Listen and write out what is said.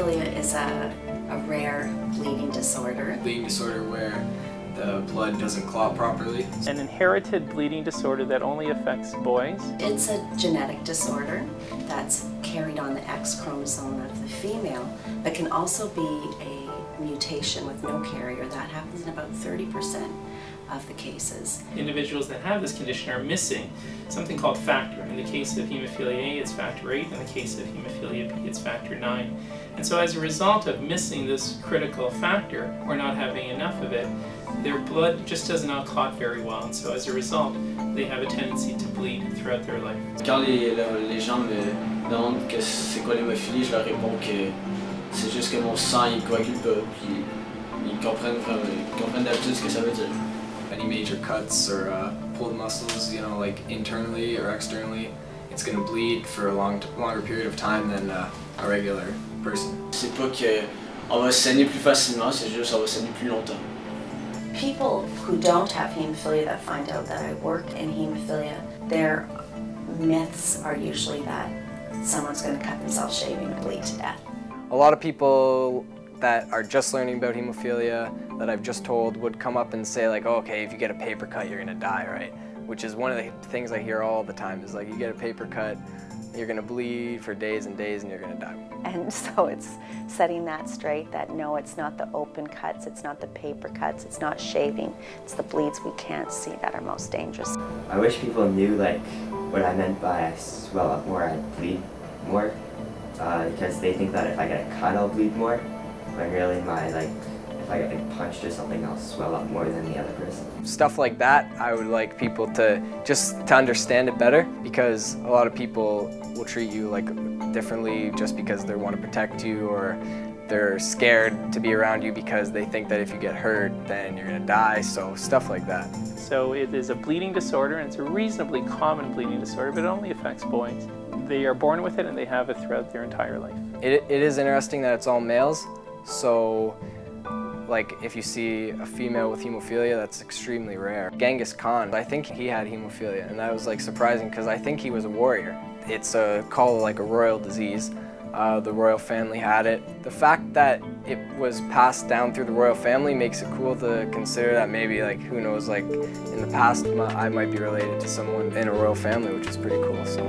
Hemophilia is a rare bleeding disorder. Bleeding disorder where the blood doesn't clot properly. An inherited bleeding disorder that only affects boys. It's a genetic disorder that's carried on the X chromosome of the female, but can also be a mutation with no carrier. That happens in about 30% of the cases. Individuals that have this condition are missing something called factor. In the case of hemophilia A, it's factor 8. In the case of hemophilia B, it's factor 9. And so as a result of missing this critical factor, or not having enough of it, their blood just does not clot very well. And so as a result, they have a tendency to bleed throughout their life. Quand les gens me demandent que c'est quoi l'hémophilie, je leur réponds que c'est juste que mon sang il coagule pas, puis ils comprennent d'habitude ce que ça veut dire. Any major cuts or pulled muscles, you know, like internally or externally, it's going to bleed for a longer period of time than a regular person. C'est pas que on va saigner plus facilement, c'est juste on va saigner plus longtemps. People who don't have hemophilia that find out that I work in hemophilia, their myths are usually that someone's going to cut themselves shaving and bleed to death. A lot of people that are just learning about hemophilia that I've just told would come up and say like, oh, okay, if you get a paper cut, you're gonna die, right? Which is one of the things I hear all the time is like, you get a paper cut, you're gonna bleed for days and days and you're gonna die. And so it's setting that straight that no, it's not the open cuts, it's not the paper cuts, it's not shaving, it's the bleeds we can't see that are most dangerous. I wish people knew like what I meant by I swell up more, I bleed more, because they think that if I get a cut, I'll bleed more. When really if I get punched or something, I'll swell up more than the other person. Stuff like that, I would like people to understand it better, because a lot of people will treat you like differently just because they want to protect you, or they're scared to be around you because they think that if you get hurt, then you're gonna die, so stuff like that. So it is a bleeding disorder, and it's a reasonably common bleeding disorder, but it only affects boys. They are born with it and they have it throughout their entire life. It is interesting that it's all males. So, like, if you see a female with hemophilia, that's extremely rare. Genghis Khan, I think he had hemophilia, and that was like surprising because I think he was a warrior. It's called like a royal disease. The royal family had it. The fact that it was passed down through the royal family makes it cool to consider that maybe, like, who knows, like in the past I might be related to someone in a royal family, which is pretty cool. So.